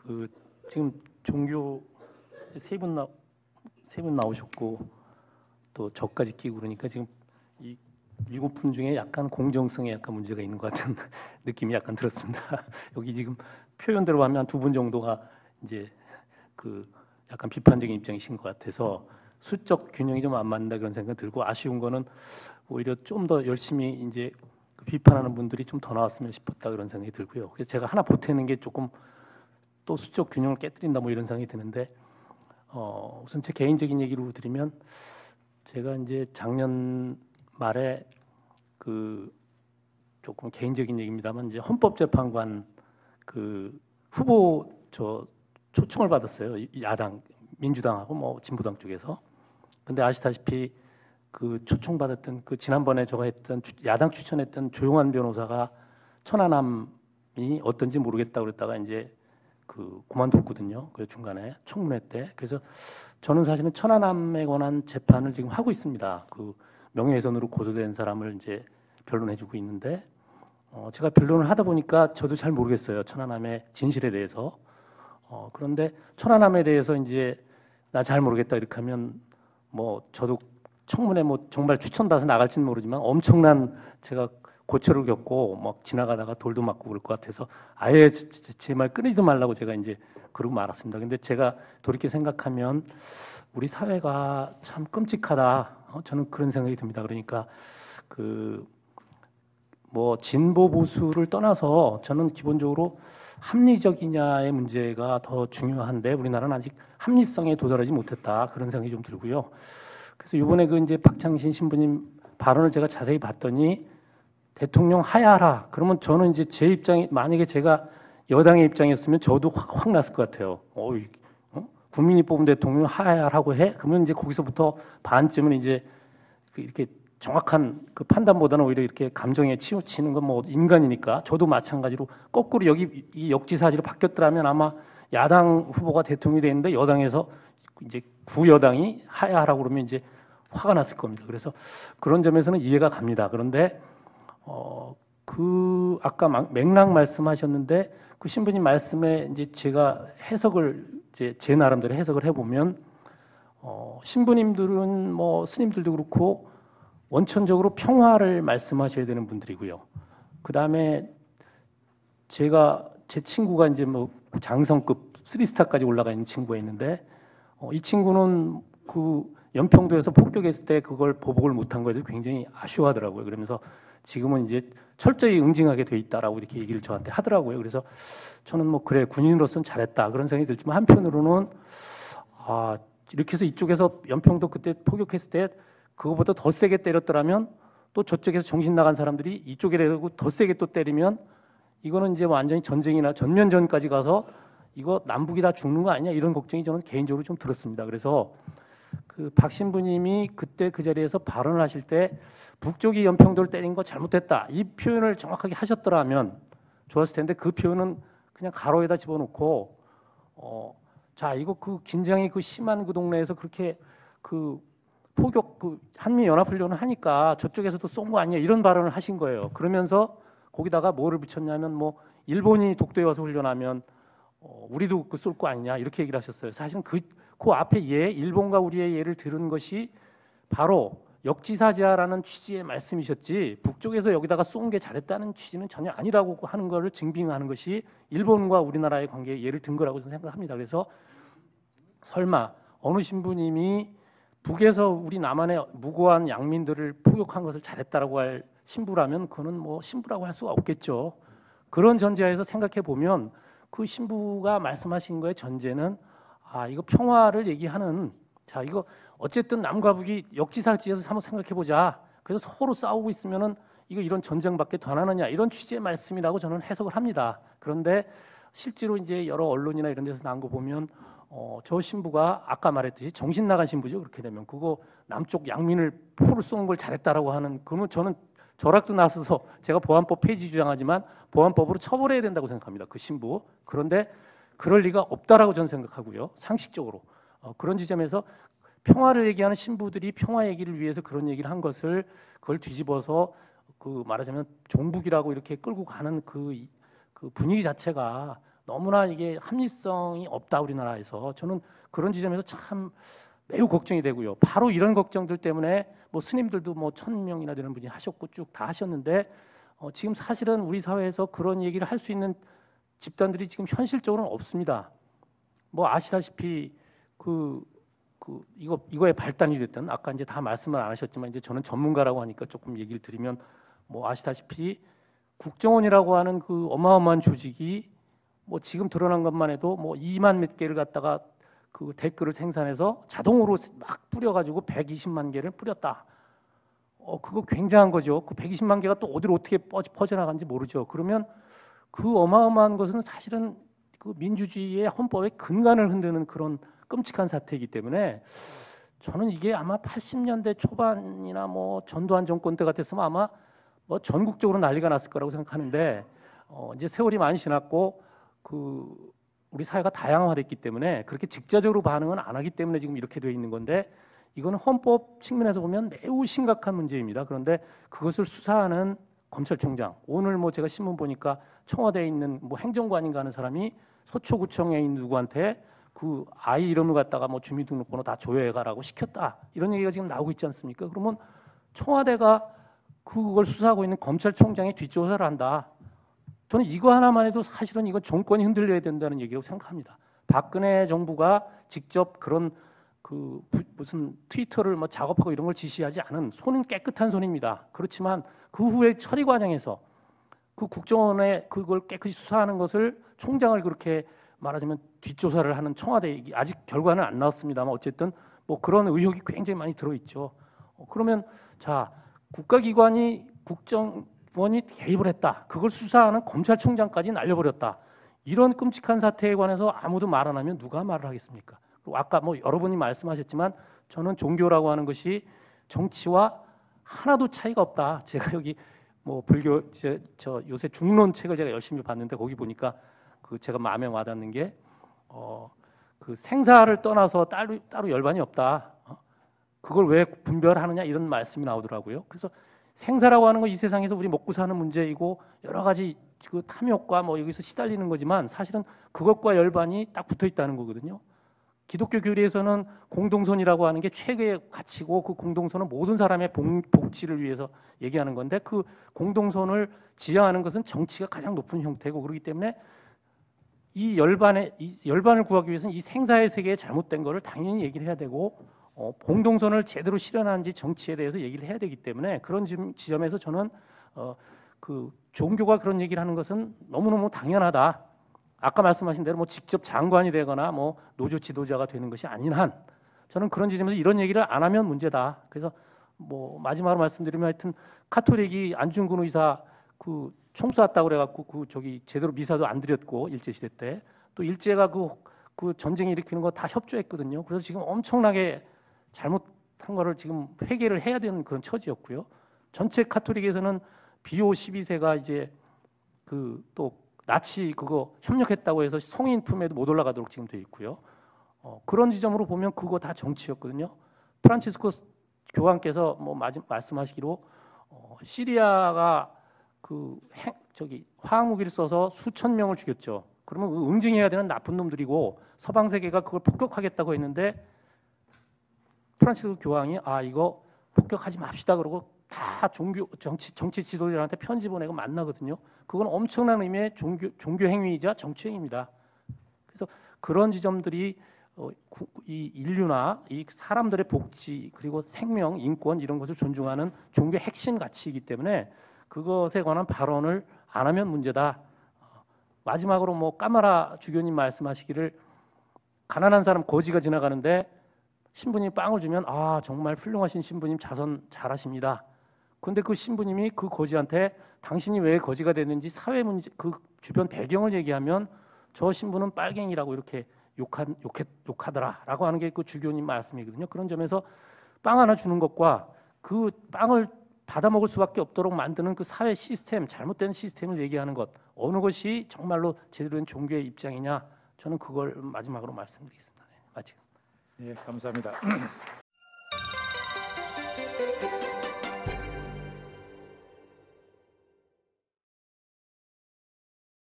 그 지금 종교 세 분 나오셨고 또 저까지 끼고 그러니까 지금 이 7분 중에 약간 공정성에 약간 문제가 있는 것 같은 느낌이 약간 들었습니다. 여기 지금 표현대로 하면 2분 정도가 이제 그 약간 비판적인 입장이신 것 같아서 수적 균형이 좀 안 맞는다 그런 생각이 들고, 아쉬운 거는 오히려 좀 더 열심히 이제 비판하는 분들이 좀 더 나왔으면 싶었다 그런 생각이 들고요. 그래서 제가 하나 보태는 게 조금 또 수적 균형을 깨뜨린다 뭐 이런 생각이 드는데, 우선 제 개인적인 얘기로 드리면 제가 이제 작년 말에 그 조금 개인적인 얘기입니다만 이제 헌법재판관 그 후보 초청을 받았어요. 야당 민주당하고 뭐 진보당 쪽에서. 근데 아시다시피 그 초청받았던 그 지난번에 제가 했던 야당 추천했던 조용한 변호사가 천안함이 어떤지 모르겠다고 그랬다가 이제 그 그만뒀거든요. 그 중간에 청문회 때. 그래서 저는 사실은 천안함에 관한 재판을 지금 하고 있습니다. 그 명예훼손으로 고소된 사람을 이제 변론해주고 있는데, 제가 변론을 하다 보니까 저도 잘 모르겠어요. 천안함의 진실에 대해서. 그런데 천안함에 대해서 이제 나 잘 모르겠다 이렇게 하면 뭐 저도 청문회 뭐 정말 추천받아서 나갈지는 모르지만 엄청난 제가 고초를 겪고 막 지나가다가 돌도 맞고 그럴 것 같아서 아예 제 말 끊이지도 말라고 제가 이제 그러고 말았습니다. 근데 제가 돌이켜 생각하면 우리 사회가 참 끔찍하다. 저는 그런 생각이 듭니다. 그러니까 그 뭐 진보 보수를 떠나서 저는 기본적으로 합리적이냐의 문제가 더 중요한데 우리나라는 아직 합리성에 도달하지 못했다 그런 생각이 좀 들고요. 그래서 이번에 그 이제 박창신 신부님 발언을 제가 자세히 봤더니 대통령 하야하라. 그러면 저는 이제 제 입장이 만약에 제가 여당의 입장이었으면 저도 확 났을 것 같아요. 국민이 뽑은 대통령 하야하라고 해? 그러면 이제 거기서부터 반쯤은 이제 이렇게 정확한 그 판단보다는 오히려 이렇게 감정에 치우치는 건 뭐 인간이니까 저도 마찬가지로 거꾸로 여기 이 역지사지로 바뀌었더라면 아마 야당 후보가 대통령이 되는데 여당에서 이제 구여당이 하야하라고 그러면 이제 화가 났을 겁니다. 그래서 그런 점에서는 이해가 갑니다. 그런데 그 아까 맥락 말씀하셨는데 그 신부님 말씀에 이제 제가 해석을 이제 제 나름대로 해석을 해보면 신부님들은 뭐 스님들도 그렇고 원천적으로 평화를 말씀하셔야 되는 분들이고요. 그 다음에 제 친구가 이제 뭐 장성급 3스타까지 올라가 있는 친구가 있는데 이 친구는 그 연평도에서 폭격했을 때 그걸 보복을 못한 거에 대해서 굉장히 아쉬워하더라고요. 그러면서 지금은 이제 철저히 응징하게 돼 있다라고 이렇게 얘기를 저한테 하더라고요. 그래서 저는 뭐 그래 군인으로서는 잘했다 그런 생각이 들지만 한편으로는 이렇게 해서 이쪽에서 연평도 그때 폭격했을 때 그거보다 더 세게 때렸더라면 또 저쪽에서 정신 나간 사람들이 이쪽에 대고 더 세게 또 때리면 이거는 이제 완전히 전쟁이나 전면전까지 가서 이거 남북이 다 죽는 거 아니냐 이런 걱정이 저는 개인적으로 좀 들었습니다. 그래서 그 박 신부님이 그때 그 자리에서 발언을 하실 때 북쪽이 연평도를 때린 거 잘못됐다 이 표현을 정확하게 하셨더라면 좋았을 텐데 그 표현은 그냥 가로에다 집어넣고 자 이거 그 긴장이 그 심한 그 동네에서 그렇게 그 포격 그 한미 연합훈련을 하니까 저쪽에서도 쏜 거 아니야 이런 발언을 하신 거예요. 그러면서 거기다가 뭐를 붙였냐면 뭐 일본이 독도에 와서 훈련하면 우리도 그 쏠 거 아니냐 이렇게 얘기를 하셨어요. 사실은 그 앞에 일본과 우리의 예를 들은 것이 바로 역지사지하라는 취지의 말씀이셨지 북쪽에서 여기다가 쏜 게 잘했다는 취지는 전혀 아니라고 하는 것을 증빙하는 것이 일본과 우리나라의 관계에 예를 든 거라고 저는 생각합니다. 그래서 설마 어느 신부님이 북에서 우리 남한의 무고한 양민들을 포격한 것을 잘했다라고 할 신부라면 그거는 뭐 신부라고 할 수가 없겠죠. 그런 전제하에서 생각해 보면 그 신부가 말씀하신 거의 전제는 이거 평화를 얘기하는 자 이거 어쨌든 남과 북이 역지사지에서 한번 생각해 보자. 그래서 서로 싸우고 있으면은 이거 이런 전쟁밖에 더 나느냐 이런 취지의 말씀이라고 저는 해석을 합니다. 그런데 실제로 이제 여러 언론이나 이런 데서 나온 거 보면 저 신부가 아까 말했듯이 정신 나간 신부죠. 그렇게 되면 그거 남쪽 양민을 포를 쏘는 걸 잘했다라고 하는 그러면 저는 절약도 나서서 제가 보안법 폐지 주장하지만 보안법으로 처벌해야 된다고 생각합니다. 그 신부. 그런데 그럴 리가 없다라고 저는 생각하고요. 상식적으로 그런 지점에서 평화를 얘기하는 신부들이 평화 얘기를 위해서 그런 얘기를 한 것을 그걸 뒤집어서 그 말하자면 종북이라고 이렇게 끌고 가는 그 분위기 자체가 너무나 이게 합리성이 없다 우리나라에서. 저는 그런 지점에서 참 매우 걱정이 되고요. 바로 이런 걱정들 때문에 뭐 스님들도 뭐 1000명이나 되는 분이 하셨고 쭉 다 하셨는데 지금 사실은 우리 사회에서 그런 얘기를 할 수 있는 집단들이 지금 현실적으로는 없습니다. 뭐 아시다시피 이거에 발단이 됐던, 아까 이제 다 말씀을 안 하셨지만 이제 저는 전문가라고 하니까 조금 얘기를 드리면, 뭐 아시다시피 국정원이라고 하는 그 어마어마한 조직이 뭐 지금 드러난 것만 해도 뭐 2만 몇 개를 갖다가 그 댓글을 생산해서 자동으로 막 뿌려가지고 120만 개를 뿌렸다. 그거 굉장한 거죠. 그 120만 개가 또 어디로 어떻게 퍼져나간지 모르죠. 그러면 그 어마어마한 것은 사실은 그 민주주의의 헌법의 근간을 흔드는 그런 끔찍한 사태이기 때문에 저는 이게 아마 80년대 초반이나 뭐 전두환 정권 때 같았으면 아마 뭐 전국적으로 난리가 났을 거라고 생각하는데 이제 세월이 많이 지났고 우리 사회가 다양화됐기 때문에 그렇게 직접적으로 반응은 안 하기 때문에 지금 이렇게 돼 있는 건데, 이거는 헌법 측면에서 보면 매우 심각한 문제입니다. 그런데 그것을 수사하는 검찰총장, 오늘 뭐 제가 신문 보니까 청와대에 있는 뭐 행정관인가 하는 사람이 서초구청에 있는 누구한테 그 아이 이름을 갖다가 뭐 주민등록번호 다 조회해가라고 시켰다, 이런 얘기가 지금 나오고 있지 않습니까? 그러면 청와대가 그걸 수사하고 있는 검찰총장이 뒷조사를 한다. 저는 이거 하나만 해도 사실은 이건 정권이 흔들려야 된다는 얘기라고 생각합니다. 박근혜 정부가 직접 그런 무슨 트위터를 뭐 작업하고 이런 걸 지시하지 않은, 손은 깨끗한 손입니다. 그렇지만 그 후에 처리 과정에서 그 국정원에 그걸 깨끗이 수사하는 것을 총장을 그렇게 말하자면 뒷조사를 하는 청와대, 아직 결과는 안 나왔습니다만 어쨌든 뭐 그런 의혹이 굉장히 많이 들어있죠. 그러면 자, 국가기관이 국정원이 개입을 했다, 그걸 수사하는 검찰총장까지 날려버렸다, 이런 끔찍한 사태에 관해서 아무도 말 안 하면 누가 말을 하겠습니까? 그리고 아까 뭐 여러분이 말씀하셨지만 저는 종교라고 하는 것이 정치와 하나도 차이가 없다. 제가 여기 뭐 불교 저 요새 중론 책을 제가 열심히 봤는데 거기 보니까 제가 마음에 와닿는 게 그 생사를 떠나서 따로 열반이 없다. 그걸 왜 분별하느냐, 이런 말씀이 나오더라고요. 그래서 생사라고 하는 건 이 세상에서 우리 먹고 사는 문제이고 여러 가지 그 탐욕과 뭐 여기서 시달리는 거지만 사실은 그것과 열반이 딱 붙어 있다는 거거든요. 기독교 교리에서는 공동선이라고 하는 게 최고의 가치고, 그 공동선은 모든 사람의 복지를 위해서 얘기하는 건데, 그 공동선을 지향하는 것은 정치가 가장 높은 형태고, 그렇기 때문에 이 열반을 구하기 위해서는 이 생사의 세계에 잘못된 거를 당연히 얘기를 해야 되고, 공동선을 제대로 실현하는지 정치에 대해서 얘기를 해야 되기 때문에, 그런 지점에서 저는 그 종교가 그런 얘기를 하는 것은 너무너무 당연하다. 아까 말씀하신 대로 뭐 직접 장관이 되거나 뭐 노조 지도자가 되는 것이 아닌 한, 저는 그런 지점에서 이런 얘기를 안 하면 문제다. 그래서 뭐 마지막으로 말씀드리면, 하여튼 카톨릭이 안중근 의사 그 총 쐈다고 그래갖고 제대로 미사도 안 드렸고, 일제 시대 때 또 일제가 그 전쟁 일으키는 거 다 협조했거든요. 그래서 지금 엄청나게 잘못한 거를 지금 회개를 해야 되는 그런 처지였고요. 전체 카톨릭에서는 비오 12세가 이제 또 나치 그거 협력했다고 해서 성인 품에도 못 올라가도록 지금 돼 있고요. 그런 지점으로 보면 그거 다 정치였거든요. 프란치스코 교황께서 뭐 말씀하시기로 시리아가 화학무기를 써서 수천 명을 죽였죠. 그러면 응징해야 되는 나쁜 놈들이고 서방 세계가 그걸 폭격하겠다고 했는데, 프란치스코 교황이 이거 폭격하지 맙시다 그러고 다 정치 지도자한테 편지 보내고 만나거든요. 그건 엄청난 의미의 종교 행위이자 정치 행위입니다. 그래서 그런 지점들이 이 인류나 이 사람들의 복지, 그리고 생명, 인권, 이런 것을 존중하는 종교의 핵심 가치이기 때문에 그것에 관한 발언을 안 하면 문제다. 마지막으로 뭐 까마라 주교님 말씀하시기를, 가난한 사람 거지가 지나가는데 신부님이 빵을 주면 정말 훌륭하신 신부님, 자선 잘하십니다. 그런데 그 신부님이 그 거지한테 당신이 왜 거지가 됐는지 사회 문제, 그 주변 배경을 얘기하면 저 신부는 빨갱이라고 이렇게 욕하더라라고 하는 게 그 주교님 말씀이거든요. 그런 점에서 빵 하나 주는 것과 그 빵을 받아 먹을 수밖에 없도록 만드는 그 사회 시스템, 잘못된 시스템을 얘기하는 것, 어느 것이 정말로 제대로 된 종교의 입장이냐, 저는 그걸 마지막으로 말씀드리겠습니다. 마치겠습니다. 예, 감사합니다.